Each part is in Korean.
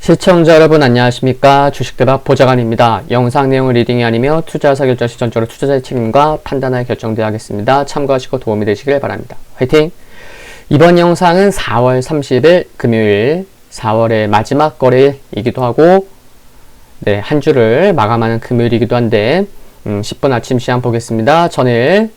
시청자 여러분 안녕하십니까. 주식대박 보좌관입니다. 영상 내용을 리딩이 아니며 투자사 결정 시 전적으로 투자자의 책임과 판단하여 결정되어야 하겠습니다. 참고하시고 도움이 되시길 바랍니다. 화이팅! 이번 영상은 4월 30일 금요일 4월의 마지막 거래일이기도 하고 한 주를 마감하는 금요일이기도 한데 10분 아침 시황 보겠습니다. 전일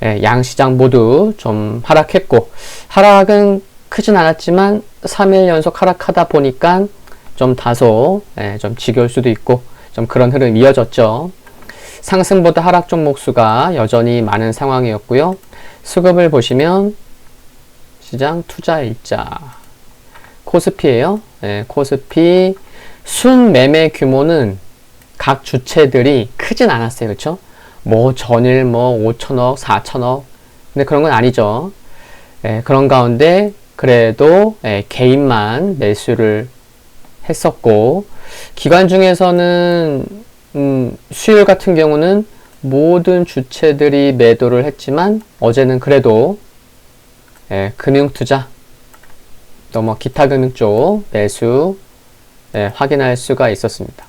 양시장 모두 좀 하락했고 하락은 크진 않았지만 3일 연속 하락하다 보니까 좀 다소 좀 지겨울 수도 있고 좀 그런 흐름이 이어졌죠. 상승보다 하락 종목 수가 여전히 많은 상황이었고요. 수급을 보시면 시장 투자일자 코스피예요. 코스피 순 매매 규모는 각 주체들이 크진 않았어요. 그렇죠? 뭐 전일 뭐 5천억, 4천억 근데 그런 건 아니죠. 그런 가운데 그래도 개인만 매수를 했었고 기관 중에서는 수요일 같은 경우는 모든 주체들이 매도를 했지만 어제는 그래도 금융투자 또 뭐 기타 금융 쪽 매수 확인할 수가 있었습니다.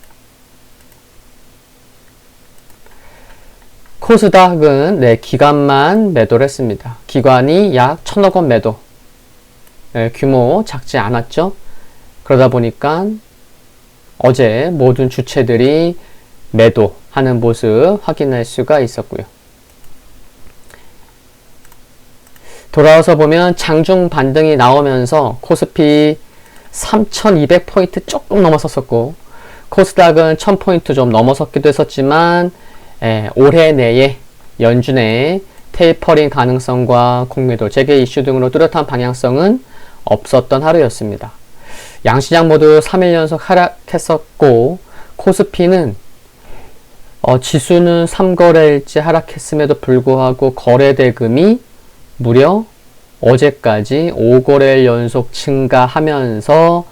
코스닥은 기관만 매도를 했습니다. 기관이 약 1,000억 원 매도. 규모 작지 않았죠. 그러다 보니까 어제 모든 주체들이 매도하는 모습 확인할 수가 있었고요. 돌아와서 보면 장중 반등이 나오면서 코스피 3,200포인트 조금 넘어섰었고 코스닥은 1,000포인트 좀 넘어섰기도 했었지만 올해 내에 연준의 테이퍼링 가능성과 공매도 재개 이슈 등으로 뚜렷한 방향성은 없었던 하루였습니다. 양시장 모두 3일 연속 하락했었고 코스피는 지수는 3거래일째 하락했음에도 불구하고 거래대금이 무려 어제까지 5거래일 연속 증가하면서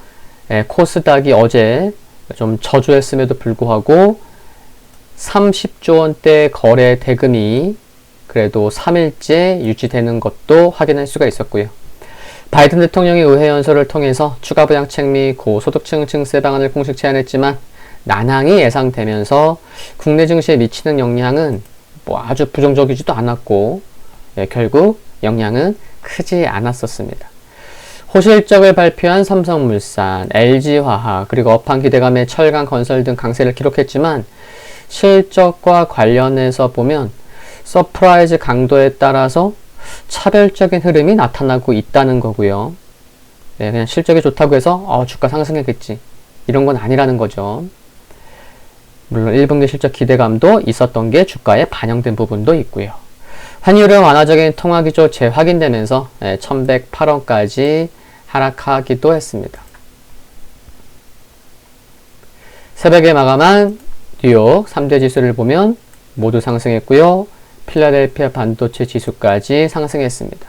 코스닥이 어제 좀 저조했음에도 불구하고 30조 원대 거래 대금이 그래도 3일째 유지되는 것도 확인할 수가 있었고요. 바이든 대통령이 의회 연설을 통해서 추가 부양책 및 고소득층 증세 방안을 공식 제안했지만 난항이 예상되면서 국내 증시에 미치는 영향은 뭐 아주 부정적이지도 않았고 결국 영향은 크지 않았었습니다. 호실적을 발표한 삼성물산, LG화학 그리고 업황 기대감의 철강건설 등 강세를 기록했지만 실적과 관련해서 보면 서프라이즈 강도에 따라서 차별적인 흐름이 나타나고 있다는 거고요. 그냥 실적이 좋다고 해서 주가 상승했겠지 이런 건 아니라는 거죠. 물론 1분기 실적 기대감도 있었던 게 주가에 반영된 부분도 있고요. 환율은 완화적인 통화기조 재확인되면서 1,108원까지 하락하기도 했습니다. 새벽에 마감한 뉴욕 3대 지수를 보면 모두 상승했고요. 필라델피아 반도체 지수까지 상승했습니다.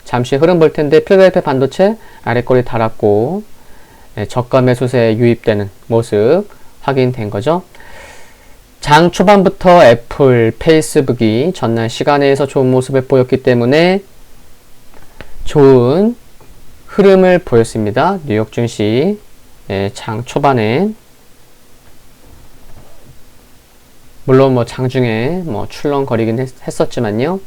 잠시 흐름 볼 텐데 필라델피아 반도체 아래꼬리 달았고 저가 매수세에 유입되는 모습 확인된 거죠. 장 초반부터 애플, 페이스북이 전날 시간에서 좋은 모습을 보였기 때문에 좋은 흐름을 보였습니다. 뉴욕 증시 장 초반에 물론 뭐 장중에 출렁거리긴 했었지만요.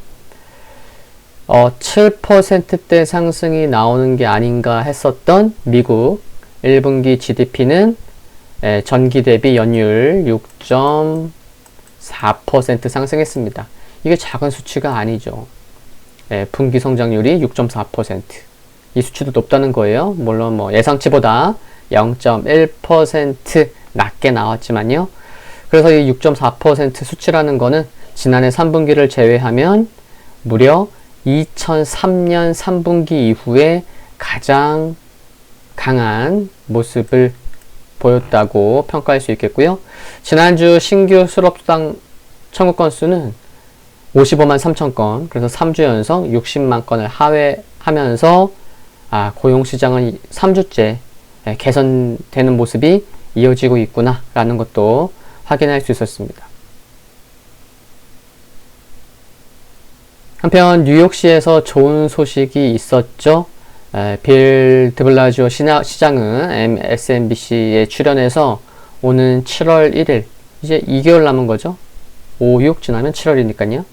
7%대 상승이 나오는 게 아닌가 했었던 미국 1분기 GDP는 전기 대비 연율 6.4% 상승했습니다. 이게 작은 수치가 아니죠. 분기 성장률이 6.4%. 이 수치도 높다는 거예요. 물론 예상치보다 0.1% 낮게 나왔지만요. 그래서 이 6.4% 수치라는 거는 지난해 3분기를 제외하면 무려 2003년 3분기 이후에 가장 강한 모습을 보였다고 평가할 수 있겠고요. 지난주 신규 수rop상 청구 건수는 55만 3천 건, 그래서 3주 연속 60만 건을 하회하면서 고용시장은 3주째 개선되는 모습이 이어지고 있구나 라는 것도 확인할 수 있었습니다. 한편 뉴욕시에서 좋은 소식이 있었죠. 빌 드블라지오 시장은 MSNBC에 출연해서 오는 7월 1일, 이제 2개월 남은 거죠. 5, 6 지나면 7월이니까요.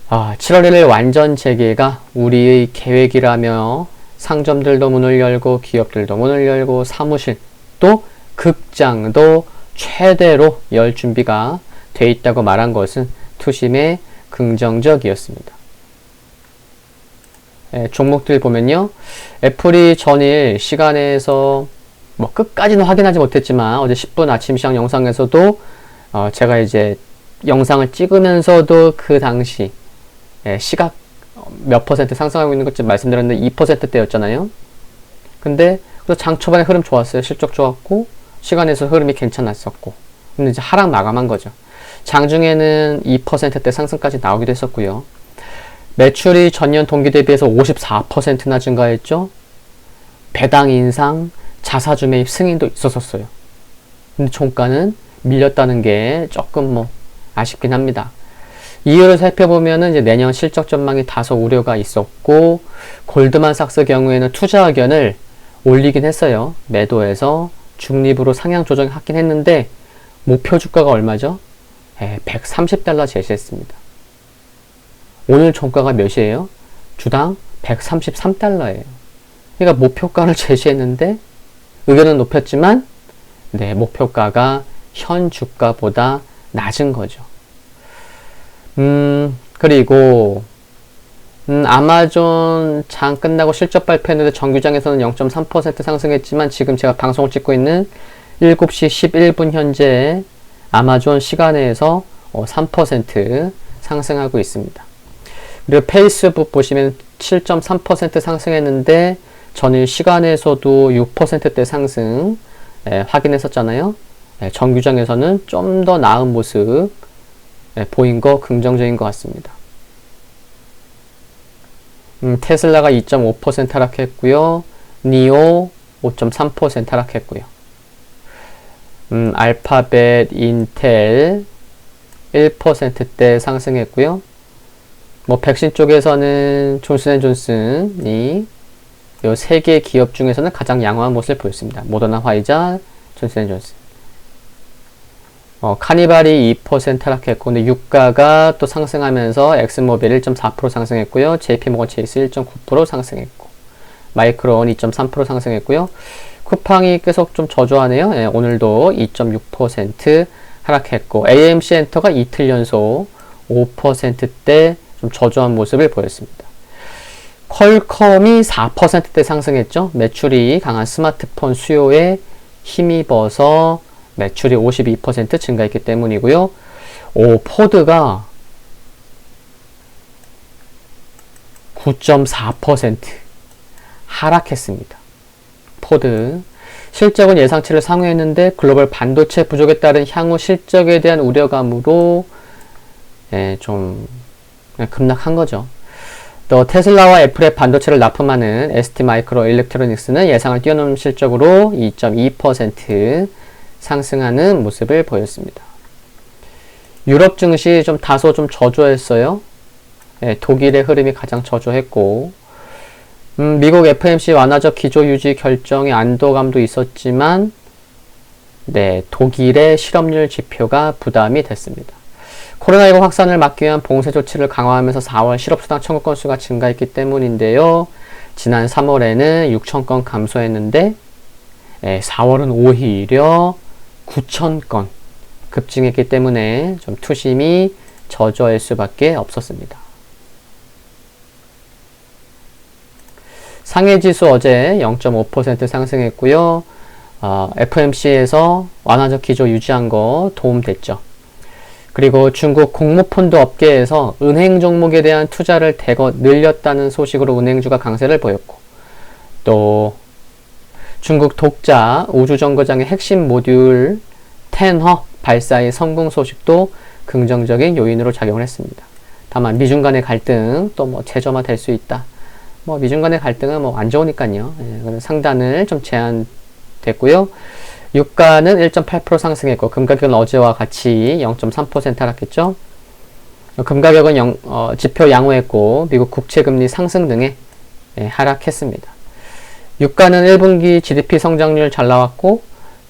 7월 1일 완전 재개가 우리의 계획이라며 상점들도 문을 열고 기업들도 문을 열고 사무실 또 극장도 최대로 열 준비가 돼 있다고 말한 것은 투심의 긍정적이었습니다. 종목들 보면요. 애플이 전일 시간에서 뭐 끝까지는 확인하지 못했지만 어제 10분 아침 시장 영상에서도 제가 이제 영상을 찍으면서도 그 당시 시각 몇 퍼센트 상승하고 있는 것좀 말씀드렸는데 2%대였잖아요. 근데 장 초반에 흐름 좋았어요. 실적 좋았고 시간에서 흐름이 괜찮았었고, 근데 이제 하락 마감한 거죠. 장중에는 2%대 상승까지 나오기도 했었고요. 매출이 전년 동기 대비해서 54%나 증가했죠. 배당 인상, 자사주 매입 승인도 있었었어요. 근데 종가는 밀렸다는 게 조금 아쉽긴 합니다. 이유를 살펴보면은 이제 내년 실적 전망이 다소 우려가 있었고, 골드만삭스 경우에는 투자 의견을 올리긴 했어요. 매도해서 중립으로 상향 조정하긴 했는데 목표 주가가 얼마죠? 130달러 제시했습니다. 오늘 종가가 몇이에요? 주당 133달러예요. 그러니까 목표가를 제시했는데 의견은 높였지만 목표가가 현 주가보다 낮은 거죠. 그리고 아마존 장 끝나고 실적 발표했는데 정규장에서는 0.3% 상승했지만 지금 제가 방송을 찍고 있는 7시 11분 현재 아마존 시간에서 3% 상승하고 있습니다. 그리고 페이스북 보시면 7.3% 상승했는데 전일 시간에서도 6%대 상승 확인했었잖아요. 정규장에서는 좀 더 나은 모습 보인 거 긍정적인 것 같습니다. 테슬라가 2.5% 하락했고요. 니오 5.3% 하락했고요. 알파벳, 인텔 1%대 상승했고요. 백신 쪽에서는 존슨앤존슨이 이 세 개 기업 중에서는 가장 양호한 모습을 보였습니다. 모더나, 화이자, 존슨앤존슨. 카니발이 2% 하락했고, 근데 유가가 또 상승하면서 엑슨모빌 1.4% 상승했고요. JP모건 체이스 1.9% 상승했고, 마이크론 2.3% 상승했고요. 쿠팡이 계속 좀 저조하네요. 오늘도 2.6% 하락했고, AMC 엔터가 이틀 연속 5%대 좀 저조한 모습을 보였습니다. 퀄컴이 4%대 상승했죠. 매출이 강한 스마트폰 수요에 힘입어서 매출이 52% 증가했기 때문이고요. 포드가 9.4% 하락했습니다. 포드 실적은 예상치를 상회했는데 글로벌 반도체 부족에 따른 향후 실적에 대한 우려감으로 좀 급락한 거죠. 또 테슬라와 애플의 반도체를 납품하는 ST마이크로일렉트로닉스는 예상을 뛰어넘는 실적으로 2.2% 상승하는 모습을 보였습니다. 유럽 증시 좀 다소 좀 저조했어요. 독일의 흐름이 가장 저조했고, 미국 FMC 완화적 기조 유지 결정의 안도감도 있었지만, 독일의 실업률 지표가 부담이 됐습니다. 코로나19 확산을 막기 위한 봉쇄 조치를 강화하면서 4월 실업수당 청구 건수가 증가했기 때문인데요. 지난 3월에는 6,000건 감소했는데 4월은 오히려 9,000건 급증했기 때문에 좀 투심이 저조할 수밖에 없었습니다. 상해지수 어제 0.5% 상승했고요. FMC에서 완화적 기조 유지한 거 도움됐죠. 그리고 중국 공모펀드 업계에서 은행 종목에 대한 투자를 대거 늘렸다는 소식으로 은행주가 강세를 보였고, 또 중국 독자 우주정거장의 핵심 모듈 텐허 발사의 성공 소식도 긍정적인 요인으로 작용을 했습니다. 다만 미중 간의 갈등 또 재점화될 수 있다. 미중 간의 갈등은 안 좋으니까요. 상단을 좀 제한됐고요. 유가는 1.8% 상승했고 금가격은 어제와 같이 0.3% 하락했죠. 금가격은 지표 양호했고 미국 국채금리 상승 등에 하락했습니다. 유가는 1분기 GDP 성장률 잘 나왔고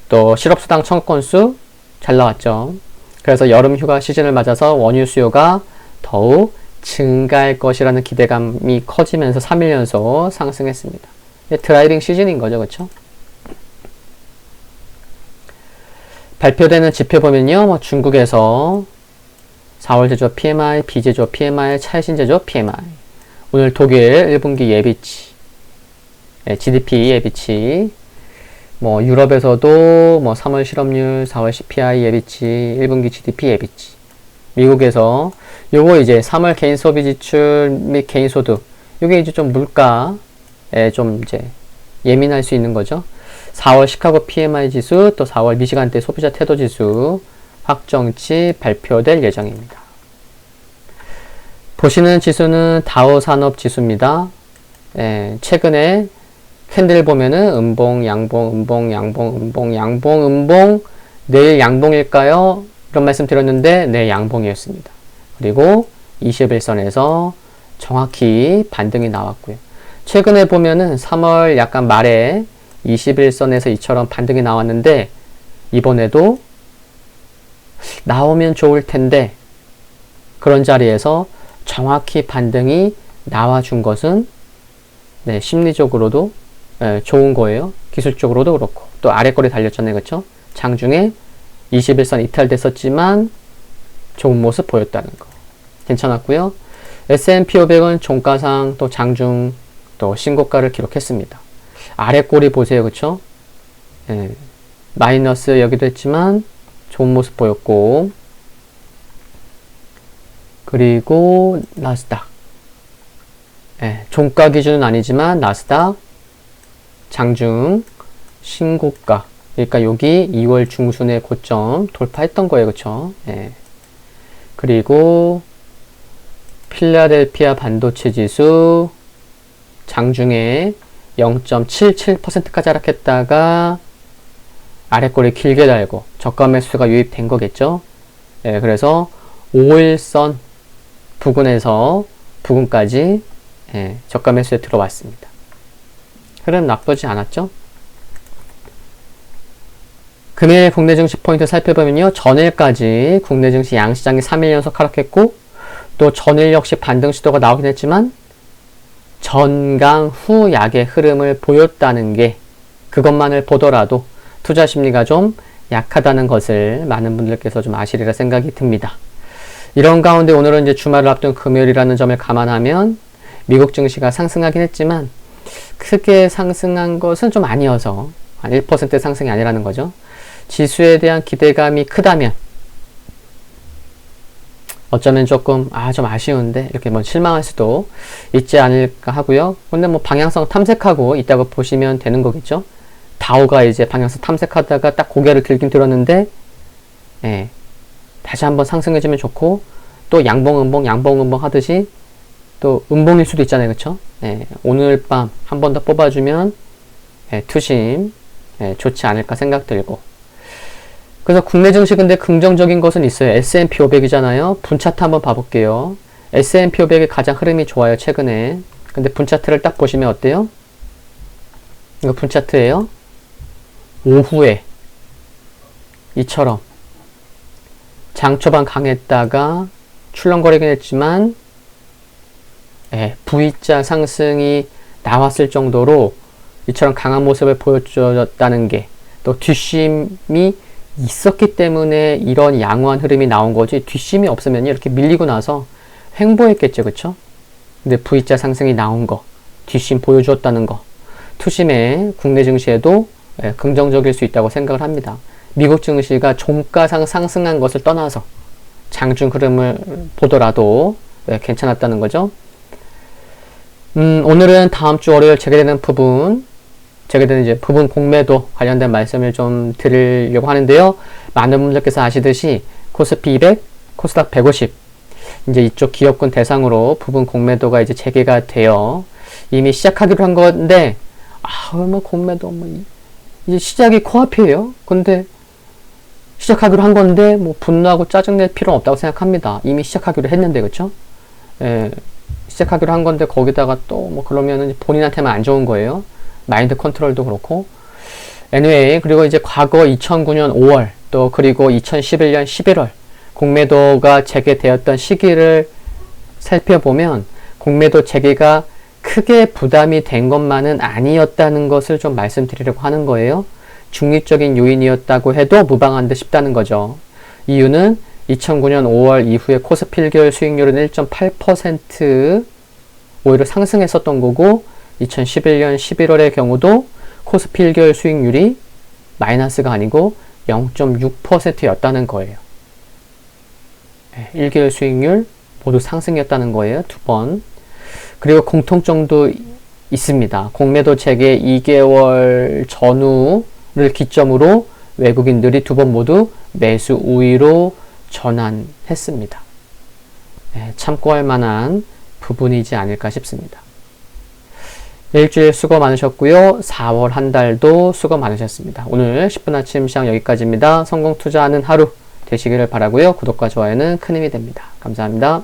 또 실업수당 청구 건수 잘 나왔죠. 그래서 여름 휴가 시즌을 맞아서 원유 수요가 더욱 증가할 것이라는 기대감이 커지면서 3일 연속 상승했습니다. 드라이빙 시즌인 거죠. 그렇죠? 발표되는 지표 보면요. 뭐 중국에서 4월 제조업 PMI, 비제조업 PMI, 차이신 제조업 PMI. 오늘 독일 1분기 예비치, GDP 예비치. 뭐 유럽에서도 뭐 3월 실업률, 4월 CPI 예비치, 1분기 GDP 예비치. 미국에서 요거 이제 3월 개인 소비 지출 및 개인 소득. 요게 이제 좀 물가에 좀 이제 예민할 수 있는 거죠. 4월 시카고 PMI 지수, 또 4월 미시간대 소비자 태도 지수 확정치 발표될 예정입니다. 보시는 지수는 다우 산업 지수입니다. 최근에 캔들 보면은 음봉, 양봉, 음봉, 양봉, 음봉, 양봉, 음봉, 내일 양봉일까요? 이런 말씀 드렸는데, 네, 양봉이었습니다. 그리고 21선에서 정확히 반등이 나왔고요. 최근에 보면은 3월 약간 말에 21선에서 이처럼 반등이 나왔는데, 이번에도 나오면 좋을 텐데, 그런 자리에서 정확히 반등이 나와준 것은, 네, 심리적으로도 좋은 거예요. 기술적으로도 그렇고. 또 아래 거리 달렸잖아요. 그쵸? 장중에 21선 이탈됐었지만 좋은 모습 보였다는 거. 괜찮았고요. S&P 500은 종가상 또 장중 또 신고가를 기록했습니다. 아래 꼬리 보세요. 그쵸? 마이너스 여기도 했지만 좋은 모습 보였고, 그리고 나스닥. 종가 기준은 아니지만 나스닥 장중 신고가. 그러니까 여기 2월 중순의 고점 돌파했던 거예요. 그쵸? 그리고 필라델피아 반도체 지수 장중에 0.77%까지 하락했다가 아래꼬리 길게 달고 저가 매수가 유입된 거겠죠. 그래서 5일선 부근까지 저가 매수에 들어왔습니다. 흐름 나쁘지 않았죠? 금일 국내 증시 포인트 살펴보면요. 전일까지 국내 증시 양시장이 3일 연속 하락했고, 또 전일 역시 반등 시도가 나오긴 했지만 전강 후 약의 흐름을 보였다는 게, 그것만을 보더라도 투자 심리가 좀 약하다는 것을 많은 분들께서 좀 아시리라 생각이 듭니다. 이런 가운데 오늘은 이제 주말을 앞둔 금요일이라는 점을 감안하면 미국 증시가 상승하긴 했지만 크게 상승한 것은 좀 아니어서 한 1% 상승이 아니라는 거죠. 지수에 대한 기대감이 크다면 어쩌면 조금 좀 아쉬운데 이렇게 뭐 실망할 수도 있지 않을까 하고요. 근데 뭐 방향성 탐색하고 있다고 보시면 되는 거겠죠. 다우가 이제 방향성 탐색하다가 딱 고개를 들긴 들었는데 다시 한번 상승해주면 좋고, 또 양봉 음봉 하듯이 또 음봉일 수도 있잖아요. 그쵸? 오늘 밤 한 번 더 뽑아주면 투심 좋지 않을까 생각 들고. 그래서 국내 증시 근데 긍정적인 것은 있어요. S&P 500이잖아요. 분차트 한번 봐볼게요. S&P 500이 가장 흐름이 좋아요. 최근에. 근데 분차트를 딱 보시면 어때요? 이거 분차트예요. 오후에 이처럼 장 초반 강했다가 출렁거리긴 했지만 V자 상승이 나왔을 정도로 이처럼 강한 모습을 보여줬다는 게, 또 뒷심이 있었기 때문에 이런 양호한 흐름이 나온 거지, 뒷심이 없으면 이렇게 밀리고 나서 횡보했겠죠. 그쵸? 근데 V자 상승이 나온 거, 뒷심 보여주었다는 거, 투심에 국내 증시에도 긍정적일 수 있다고 생각을 합니다. 미국 증시가 종가상 상승한 것을 떠나서 장중 흐름을 보더라도 괜찮았다는 거죠. 오늘은 다음 주 월요일 재개되는 이제 부분 공매도 관련된 말씀을 좀 드리려고 하는데요. 많은 분들께서 아시듯이 코스피 200, 코스닥 150, 이제 이쪽 기업군 대상으로 부분 공매도가 이제 재개가 되어 이미 시작하기로 한 건데, 뭐 공매도 이제 시작이 코앞이에요. 근데 시작하기로 한 건데 뭐 분노하고 짜증낼 필요는 없다고 생각합니다. 이미 시작하기로 했는데, 그쵸? 시작하기로 한 건데 거기다가 또 뭐 그러면은 본인한테만 안 좋은 거예요. 마인드 컨트롤도 그렇고. anyway, 그리고 이제 과거 2009년 5월, 또 그리고 2011년 11월, 공매도가 재개되었던 시기를 살펴보면, 공매도 재개가 크게 부담이 된 것만은 아니었다는 것을 좀 말씀드리려고 하는 거예요. 중립적인 요인이었다고 해도 무방한 듯 싶다는 거죠. 이유는 2009년 5월 이후에 코스피 1개월 수익률은 1.8% 오히려 상승했었던 거고, 2011년 11월의 경우도 코스피 1개월 수익률이 마이너스가 아니고 0.6%였다는 거예요. 1개월 수익률 모두 상승이었다는 거예요. 두 번. 그리고 공통점도 있습니다. 공매도 재개 2개월 전후를 기점으로 외국인들이 두 번 모두 매수 우위로 전환했습니다. 참고할 만한 부분이지 않을까 싶습니다. 일주일 수고 많으셨고요. 4월 한 달도 수고 많으셨습니다. 오늘 10분 아침 시장 여기까지입니다. 성공 투자하는 하루 되시기를 바라고요. 구독과 좋아요는 큰 힘이 됩니다. 감사합니다.